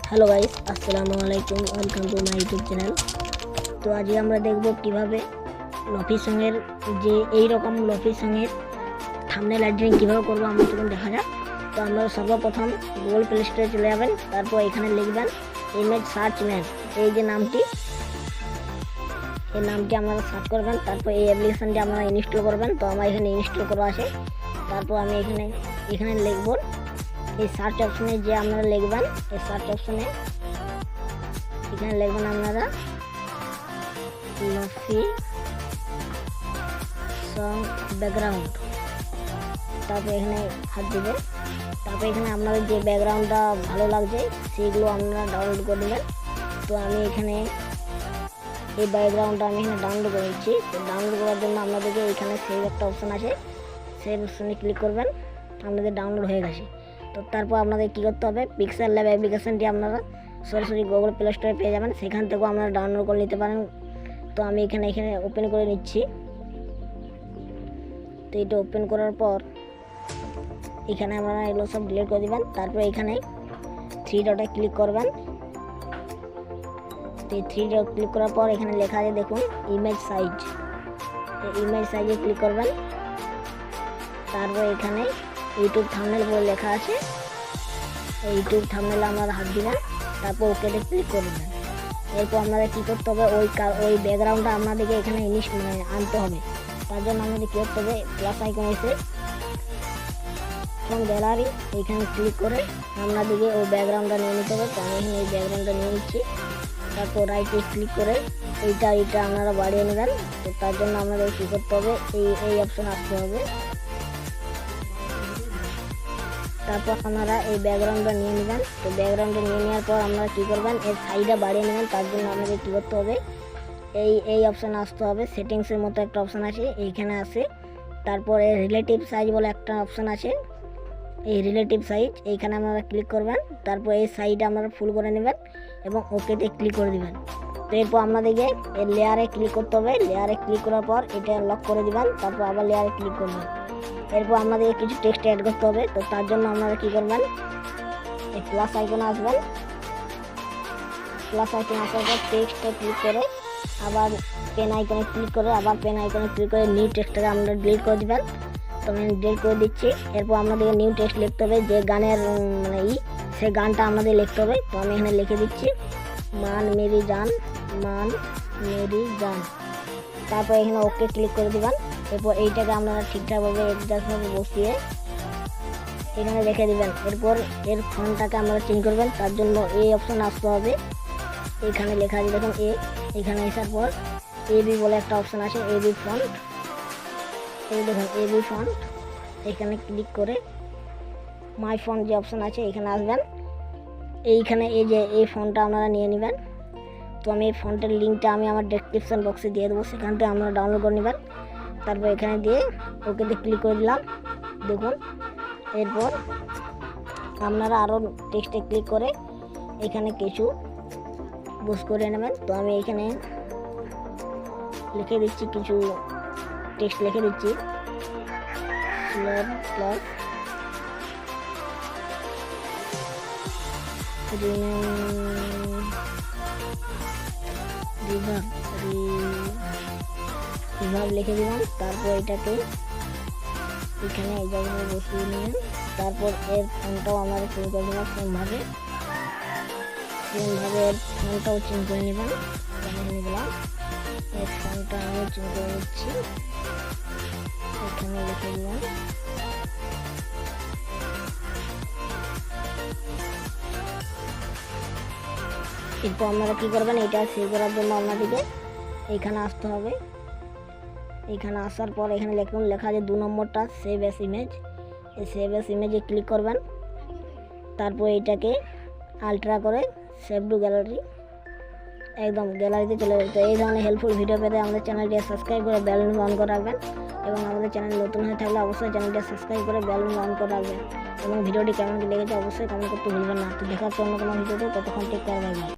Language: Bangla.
হ্যালো গাইস, আসসালামু আলাইকুম। Welcome to my YouTube channel. তো আজকে আমরা দেখব কিভাবে লফি সঙের এই রকম লফি সঙের থাম্বনেল এডিটিং কীভাবে করবো আমরা তখন দেখা যাক। তো আমরা সর্বপ্রথম গুগল প্লে স্টোরে চলে যাবেন, তারপর এখানে লিখবেন ইমেজ সার্চ ম্যান। এই যে নামটি, এই নামটি আপনারা সার্চ করবেন, তারপর এই অ্যাপ্লিকেশানটি আপনারা ইনস্টল করবেন। তো আমার এখানে ইনস্টল করা আছে। তারপর আমি এখানে লিখব এই সার্চ অপশনে, যে আপনারা লিখবেন এই সার্চ অপশনে এখানে লিখবেন আপনারা লফি সং ব্যাকগ্রাউন্ড। তারপর এখানে হাত দেবে। তারপর এখানে আপনাদের যে ব্যাকগ্রাউন্ডটা ভালো লাগছে সেগুলো আপনারা ডাউনলোড করে নেবেন। তো আমি এখানে এই ব্যাকগ্রাউন্ডটা আমি এখানে ডাউনলোড করে নিচ্ছি। তো ডাউনলোড করার জন্য আপনাদেরকে এখানে সেভ একটা অপশান আছে, সেভ অপশানে ক্লিক করবেন। আপনাদের ডাউনলোড হয়ে গেছে। তো তারপর আপনাদের কী করতে হবে, পিক্সেল ল্যাব অ্যাপ্লিকেশানটি আপনারা সরাসরি গুগল প্লে স্টোরে পেয়ে যাবেন, সেখান থেকেও আপনারা ডাউনলোড করে নিতে পারেন। তো আমি এখানে ওপেন করে নিচ্ছি। তো এটা ওপেন করার পর এখানে আপনারা এগুলো সব ডিলিট করে দেবেন। তারপর এখানে থ্রি ডটে ক্লিক করবেন। তো এই থ্রি ডট ক্লিক করার পর এখানে লেখা আছে দেখুন ইমেজ সাইজ। এই ইমেজ সাইজে ক্লিক করবেন। তারপর এখানে ইউটিউব থাম্বনেল বলে লেখা আছে, এই ইউটিউব থাম্বনেলে আপনারা হাত দিবেন। তারপর ওকেতে ক্লিক করে দেবেন। এরপর আপনাদের কী করতে হবে, ওই ব্যাকগ্রাউন্ডটা আপনাদেরকে এখানে আনতে হবে। তার জন্য আমাদের কী করতে হবে, প্লাস আইকন এসে ফ্রম গ্যালারি এইখানে ক্লিক করে আপনাদেরকে ওই ব্যাকগ্রাউন্ডটা নিয়ে নিতে হবে। তো আমি এখানে এই ব্যাকগ্রাউন্ডটা নিয়ে নিচ্ছি। তারপর রাইটে ক্লিক করে এইটা আপনারা বাড়িয়ে নেবেন। তো তার জন্য আপনাদের কী করতে হবে, এই অপশন আসতে হবে। তারপর আপনারা এই ব্যাকগ্রাউন্ডটা নিয়ে নেবেন। তো ব্যাকগ্রাউন্ডটা নিয়ে নেওয়ার পর আপনারা কী করবেন, এর সাইডটা বাড়িয়ে নেবেন। তার জন্য আপনাদের কী করতে হবে, এই অপশানে আসতে হবে। সেটিংসের মতো একটা অপশান আছে, এইখানে আসে। তারপর এই রিলেটিভ সাইজ বলে একটা অপশান আছে, এই রিলেটিভ সাইজ এইখানে আপনারা ক্লিক করবেন। তারপর এই সাইডটা আপনারা ফুল করে নেবেন এবং ওকেতে ক্লিক করে দেবেন। তো এরপর আপনাদেরকে এই লেয়ারে ক্লিক করতে হবে। লেয়ারে ক্লিক করার পর এটা লক করে দেবেন। তারপর আবার লেয়ারে ক্লিক করবেন। এরপর আপনাদেরকে কিছু টেক্সট অ্যাড করতে হবে। তো তার জন্য আপনারা কী করবেন, এই প্লাস আইকনে আসবেন। প্লাস আইকনে আসার পর টেক্সটে ক্লিক করে আবার পেন আইকনে ক্লিক করে আবার পেন আইকনে ক্লিক করে নিউ টেক্সটটাকে আপনারা ডিলিট করে দেবেন। তো আমি ডিলিট করে দিচ্ছি। এরপর আপনাদেরকে নিউ টেক্সট লিখতে হবে, যে গানের সেই গানটা আপনাদের লিখতে হবে। তো আমি এখানে লিখে দিচ্ছি মান মেরি জান, মান মেরি জান। তারপর এখানে ওকে ক্লিক করে দেবেন। এরপর এইটাকে আপনারা ঠিকঠাকভাবে একজাক্টভাবে বসিয়ে এখানে রেখে দেবেন। এরপর এর ফন্টটাকে আপনারা চেঞ্জ করবেন। তার জন্য এই অপশানে আসতে হবে। এখানে লেখা আছে দেখুন এখানে আসার পর এবি বলে একটা অপশান আছে, এবি ফন্ট। এই দেখুন এবি ফন্ট, এখানে ক্লিক করে মাই ফন্ট যে অপশান আছে এখানে আসবেন। এইখানে এই ফন্টটা আপনারা নিয়ে নেবেন। তো আমি এই ফন্টের লিঙ্কটা আমি আমার ডেসক্রিপশন বক্সে দিয়ে দেবো, সেখান থেকে আপনারা ডাউনলোড করে নেবেন। তারপর এখানে দিয়ে ওকেতে ক্লিক করে দিলাম দেখুন। এরপর আপনারা আরও টেক্সটে ক্লিক করে এখানে কিছু বুস করে নেবেন। তো আমি এখানে লিখে দিচ্ছি, কিছু টেক্সট লিখে দিচ্ছি প্লাস রিভার্ব লিখে দিলাম। তারপর এটাকে এখানে এই জায়গায় বসিয়ে নেবেন। তারপর এর ফোনটাও আমাদের চেঞ্জ করে দেবেন সেমভাবে এর ফোনটাও চেঞ্জ করে নেবেন। এখানে নিলাম, এর ফোনটা আমি চেঞ্জ করে নিচ্ছি, এখানে লিখে দিলাম। এরপর আপনারা কী করবেন, এটা সেভ করার জন্য আপনাদেরকে এইখানে আসতে হবে। এখানে আসার পর এখানে লেখা আছে 2 নম্বরটা সেভ এস ইমেজ। এই সেভ এস ইমেজে ক্লিক করবেন। তারপর এইটাকে আলট্রা করে সেভ টু গ্যালারি, একদম গ্যালারিতে চলে যাবে। তো এই ধরনের হেল্পফুল ভিডিও পেতে আমাদের চ্যানেলটি সাবস্ক্রাইব করে বেল অন করে রাখবেন। এবং আমাদের চ্যানেল নতুন হয়ে থাকলে অবশ্যই চ্যানেলটি সাবস্ক্রাইব করে বেল অন করে রাখবেন। এবং ভিডিওটি কেমন লেগেছে অবশ্যই কমেন্ট করতে ভুলবেন না। তো দেখার জন্য কোনো ভিডিওতে ততক্ষণ টেক কেয়ার, বাই বাই।